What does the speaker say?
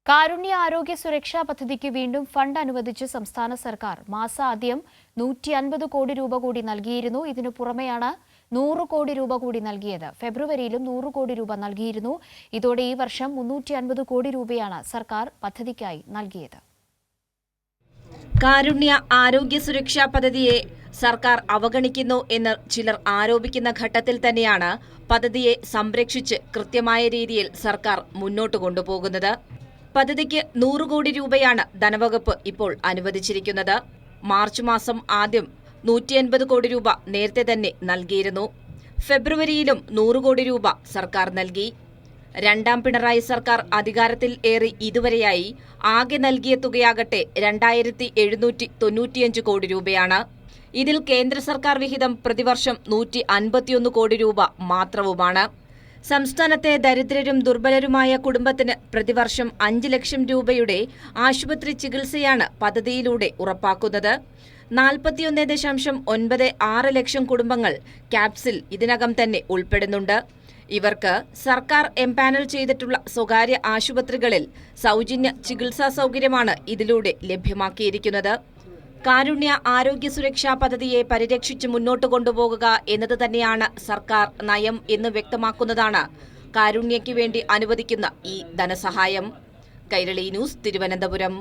കാരുണ്യ ആരോഗ്യ സുരക്ഷാ പദ്ധതിക്ക് വീണ്ടും ഫണ്ട് അനുവദിച്ച് സംസ്ഥാന സർക്കാർ മാസാദ്യം 150 കോടി രൂപ കൂടി നൽകിയിരുന്നു. ഇതിനു പുറമെയാണ് 100 കോടി രൂപ കൂടി നൽകിയത്. ഫെബ്രുവരിയിലും 100 കോടി രൂപ നൽകിയിരുന്നു. ഇതോടെ ഈ വർഷം 350 കോടി രൂപയാണ് സർക്കാർ പദ്ധതിക്കായി നൽകിയത്. കാരുണ്യ ആരോഗ്യ സുരക്ഷാ പദ്ധതിയെ സർക്കാർ അവഗണിക്കുന്നു എന്ന് ചിലർ ആരോപിക്കുന്ന ഘട്ടത്തിൽ തന്നെയാണ് പദ്ധതിയെ സംരക്ഷിച്ച് കൃത്യമായ രീതിയിൽ സർക്കാർ മുന്നോട്ട് കൊണ്ടുപോകുന്നത്. പദ്ധതിക്ക് 100 കോടി രൂപയാണ് ധനവകുപ്പ് ഇപ്പോൾ അനുവദിച്ചിരിക്കുന്നത്. മാർച്ച് മാസം ആദ്യം 150 കോടി രൂപ നേരത്തെ തന്നെ നൽകിയിരുന്നു. ഫെബ്രുവരിയിലും 100 കോടി രൂപ സർക്കാർ നൽകി. രണ്ടാം പിണറായി സർക്കാർ അധികാരത്തിൽ ഏറി ഇതുവരെയായി ആകെ നൽകിയ തുകയാകട്ടെ 2795 കോടി രൂപയാണ്. ഇതിൽ കേന്ദ്ര സർക്കാർ വിഹിതം പ്രതിവർഷം 151 കോടി രൂപ മാത്രവുമാണ്. സംസ്ഥാനത്തെ ദരിദ്രരും ദുർബലരുമായ കുടുംബത്തിന് പ്രതിവർഷം 5 ലക്ഷം രൂപയുടെ ആശുപത്രി ചികിത്സയാണ് പദ്ധതിയിലൂടെ ഉറപ്പാക്കുന്നത്. 41.96 ലക്ഷം കുടുംബങ്ങൾ ക്യാപ്സിൽ ഇതിനകം തന്നെ ഉൾപ്പെടുന്നുണ്ട്. ഇവർക്ക് സർക്കാർ എംപാനൽ ചെയ്തിട്ടുള്ള സ്വകാര്യ ആശുപത്രികളിൽ സൗജന്യ ചികിത്സാ സൗകര്യമാണ് ഇതിലൂടെ ലഭ്യമാക്കിയിരിക്കുന്നത്. കാരുണ്യ ആരോഗ്യ സുരക്ഷാ പദ്ധതിയെ പരിരക്ഷിച്ച് മുന്നോട്ട് കൊണ്ടുപോകുക എന്നത് തന്നെയാണ് സർക്കാർ നയം എന്ന് വ്യക്തമാക്കുന്നതാണ് കാരുണ്യയ്ക്ക് വേണ്ടി അനുവദിക്കുന്ന ഈ ധനസഹായം. കൈരളി ന്യൂസ്, തിരുവനന്തപുരം.